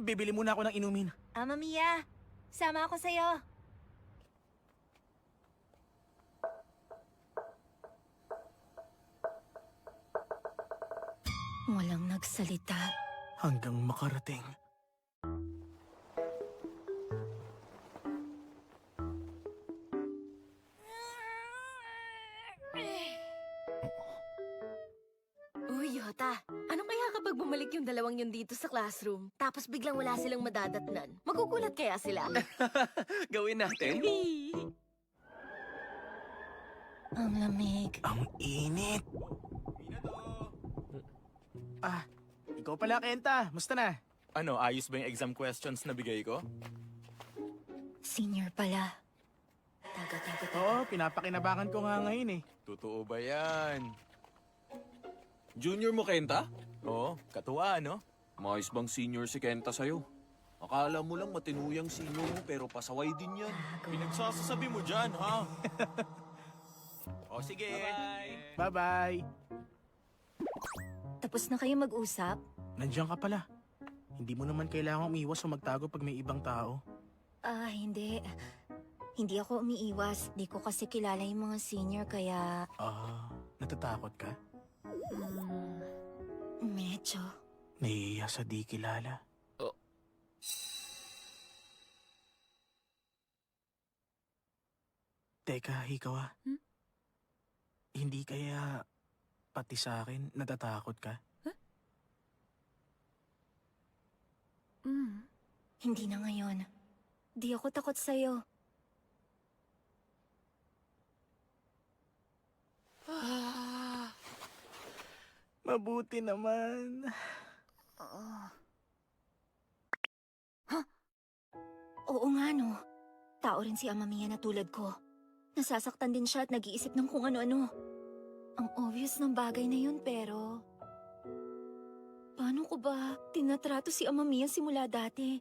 bibili muna ako ng inumin. Mia, sama ako sa'yo. Walang nagsalita. Hanggang makarating. Uy, Yota. Ano kaya kapag bumalik yung dalawang yun dito sa classroom, tapos biglang wala silang madadatnan? Magugulat kaya sila? Gawin natin? Ang lamig. Ang init. Ikaw pala, Kenta. Musta na? Ano, ayos ba yung exam questions na bigay ko? Senior pala. Oo, pinapakinabangan ko nga ngayon eh. Totoo ba yan? Junior mo, Kenta? Oo, katuwa, no? Mais bang senior si Kenta sa'yo? Akala mo lang matinuyang senior mo pero pasaway din yan. Pinagsasasabi mo dyan, ha? O sige. Bye-bye. Tapos na kayo mag-usap? Nandiyan ka pala. Hindi mo naman kailangang umiwas o magtago pag may ibang tao. Hindi. Hindi ako umiiwas. Di ko kasi kilala yung mga senior kaya... Natatakot ka? Medyo. Nahihiya sa di kilala. Teka, ikaw Hindi kaya pati sa akin natatakot ka? Hindi na ngayon. Di ako takot sa'yo. Mabuti naman. Oo nga no. Tao rin si Mia na tulad ko. Nasasaktan din siya at nag-iisip ng kung ano-ano. Ang obvious ng bagay na yun pero... Paano ko ba tinatrato si Mia simula dati?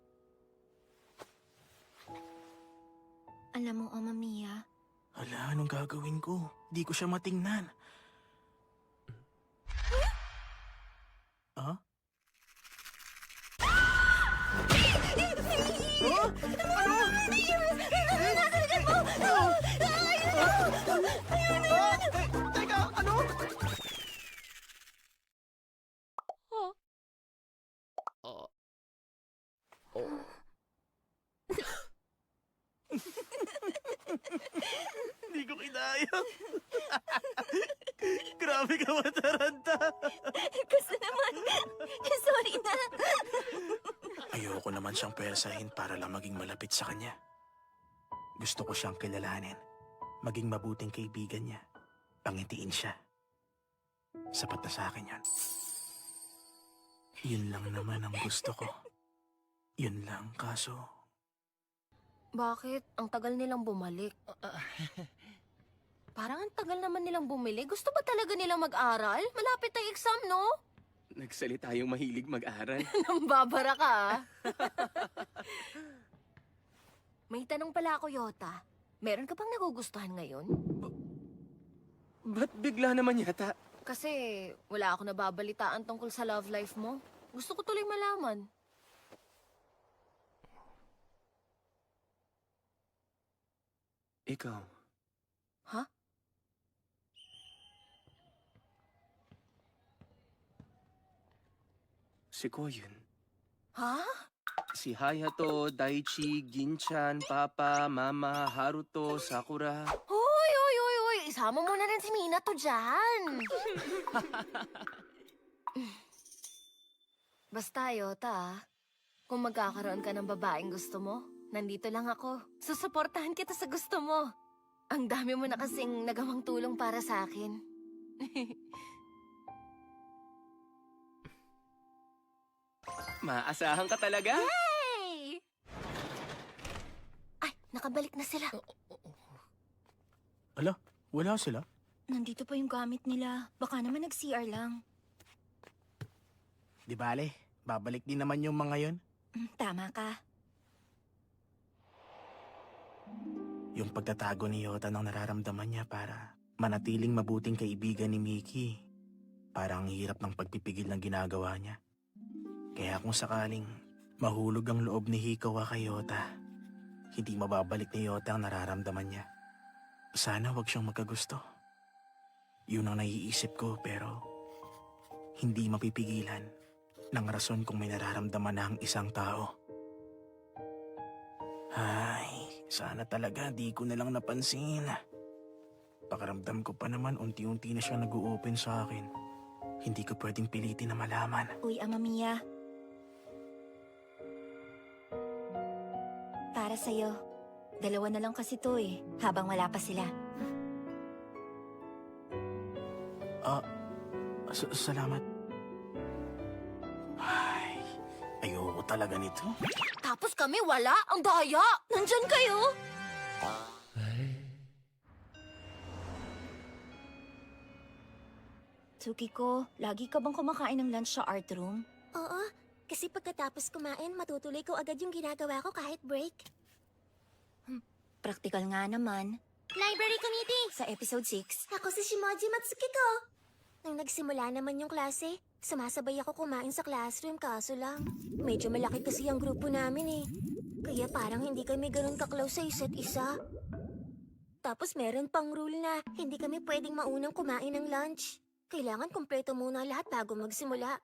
Alam mo, Mia, Hala, anong gagawin ko? Di ko siya matingnan. Ha? Teka, ano? Hindi ko kinaya. Grabe ka mataranta. Gusto naman. Sorry na. Ayoko naman siyang pwersahin para lang maging malapit sa kanya. Gusto ko siyang kilalanin. Maging mabuting kaibigan niya. Pangitiin siya. Sapat na sa akin yun. Yun lang naman ang gusto ko. Yun lang, kaso... Bakit? Ang tagal nilang bumalik. Parang ang tagal naman nilang bumili. Gusto ba talaga nilang mag-aral? Malapit ang exam, no? Nagsalita yung mahilig mag-aral. Nang babara ka, ah. May tanong pala ako, Yota. Meron ka bang nagugustuhan ngayon? Ba't bigla naman yata? Kasi wala ako nababalitaan tungkol sa love life mo. Gusto ko tuloy malaman. Ikaw. Ha? Si Koyun. Ha? Si Hayato, Daichi, Ginchan, Papa, Mama, Haruto, Sakura. Hoy, hoy, hoy, hoy! Isama mo na rin si Minato dyan! Basta, Yota, kung magkakaroon ka ng babaeng gusto mo, nandito lang ako. Susuportahan kita sa gusto mo. Ang dami mo na kasing nagawang tulong para sa akin. Maasahan ka talaga? Hey! Ay, nakabalik na sila. Ala, wala sila? Nandito pa yung gamit nila. Baka naman nag-CR lang. Di bale, babalik din naman yung mga yon. Tama ka. Yung pagtatago ni Yota ng nararamdaman niya para manatiling mabuting kaibigan ni Mickey. Parang ang hirap ng pagpipigil ng ginagawa niya. Kaya kung sakaling Mahulog ang loob ni Hikawa kay Yota. Hindi mababalik ni Yota ang nararamdaman niya. Sana wag siyang magkagusto. Yun ang naiisip ko pero hindi mapipigilan ng rason kung may nararamdaman na ang isang tao. Ay, sana talaga di ko na lang napansin. Pakaramdam ko pa naman unti-unti na siya nag-o-open sa akin. Hindi ko pwedeng pilitin na malaman. Uy, Amamiya. Para sa'yo. Dalawa na lang kasi to eh, habang wala pa sila. Salamat. Ay, ayoko talaga nito. Tapos kami wala? Ang daya! Nandyan kayo? Tsukiko, lagi ka bang kumakain ng lunch sa art room? Oo, kasi pagkatapos kumain, matutuloy ko agad yung ginagawa ko kahit break. Praktikal nga naman. Library committee! Sa episode 6, Ako si Shimoji Matsukiko. Nang nagsimula naman yung klase, sumasabay ako kumain sa classroom kaso lang. Medyo malaki kasi ang grupo namin eh. Kaya parang hindi kami ganun ka-close sa isa't isa. Tapos meron pang rule na hindi kami pwedeng maunang kumain ng lunch. Kailangan kumpleto muna lahat bago magsimula.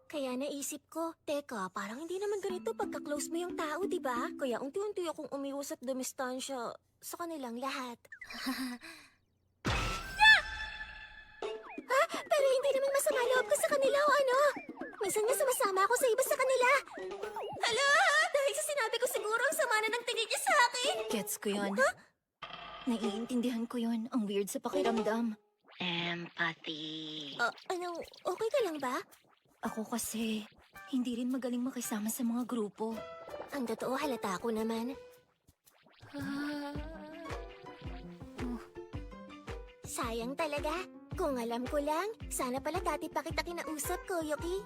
Kaya naisip ko, teka, parang hindi naman ganito pagka-close mo yung tao, di ba? Kaya unti-unti akong umiwas at dumistansya sa kanilang lahat. Pero hindi naman masama loob ko sa kanila o ano. Minsan nga sumasama ako sa iba sa kanila. Hala! Dahil sa sinabi ko siguro ang sama na ng tingin niya sa akin. gets ko yun. Naiintindihan ko yun. Ang weird sa pakiramdam. Empathy. Ano, okay ka lang ba? Ako kasi, hindi rin magaling makisama sa mga grupo. Ang totoo halata ko naman. Sayang talaga. Kung alam ko lang, sana pala dati pa kita kinausap ko, Yuki.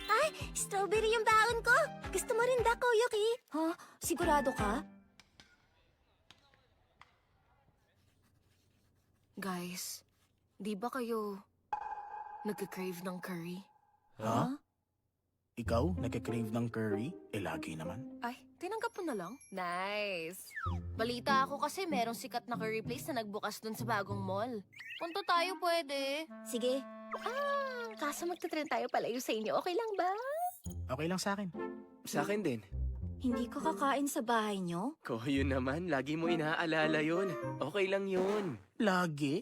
Ay, strawberry yung baon ko. Gusto mo rin ba, Yuki? Ha? Sigurado ka? Guys, di ba kayo nagka-crave ng curry? Ha? Ikaw, nagka-crave ng curry? Lagi naman. Ay, tinanggap mo na lang? Nice! Balita ako kasi merong sikat na curry place na nagbukas dun sa bagong mall. Punto tayo pwede. Sige. Kaso magta-trend tayo palayo sa inyo. Okay lang ba? Okay lang sa akin. Sa akin din. Hindi ka kakain sa bahay nyo? Ko, yun naman. Lagi mo inaalala yun. Okay lang yun. Lagi?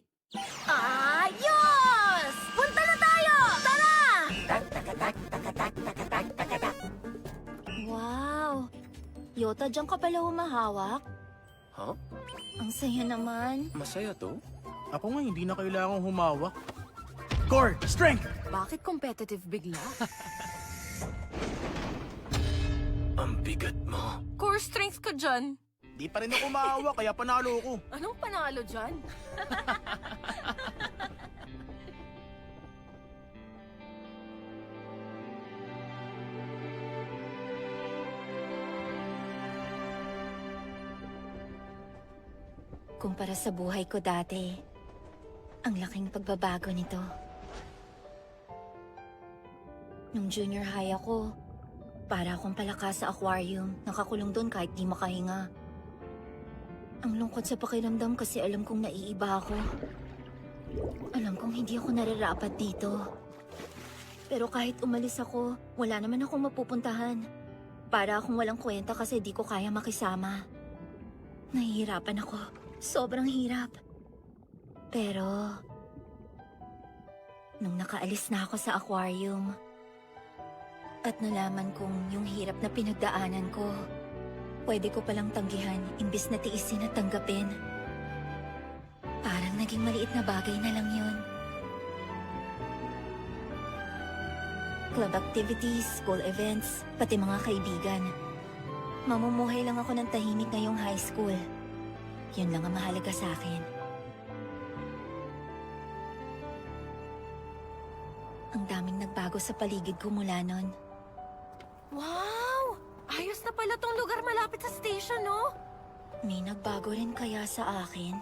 Ayos! Punta na tayo! Tara! Wow! Yota, diyan ka pala humahawak? Ha? Ang saya naman. Masaya to? Ako nga hindi na kailangang humawak. Core! Strength! Bakit competitive bigla? Ang bigat mo. Core strength ka dyan. Di pa rin ako humawak kaya panalo ko. Anong panalo dyan? Kumpara sa buhay ko dati, ang laking pagbabago nito. Nung junior high ako, para akong palaka sa aquarium, nakakulong doon kahit di makahinga. Ang lungkot sa pakiramdam kasi alam kong naiiba ako. Alam kong hindi ako nararapat dito. Pero kahit umalis ako, wala naman akong mapupuntahan. Para akong walang kwenta kasi di ko kaya makisama. Nahihirapan ako. Sobrang hirap. Pero, nung nakaalis na ako sa aquarium, at nalaman kong yung hirap na pinagdaanan ko, pwede ko palang tanggihan imbis na tiisin at tanggapin. Parang naging maliit na bagay na lang yun. Club activities, school events, pati mga kaibigan. Mamumuhay lang ako ng tahimik ngayong high school. Yun lang ang mahalaga sa akin. Ang daming nagbago sa paligid ko mula nun. Wow! Ayos na pala tong lugar malapit sa station, no? May nagbago rin kaya sa akin?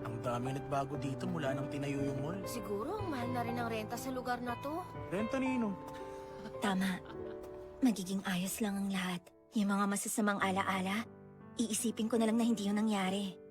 Ang dami nagbago dito mula nang tinayo yung mall. Siguro ang mahal na rin ang renta sa lugar na to. Renta nino. Tama. Magiging ayos lang ang lahat. Yung mga masasamang alaala, iisipin ko na lang na hindi yun nangyari.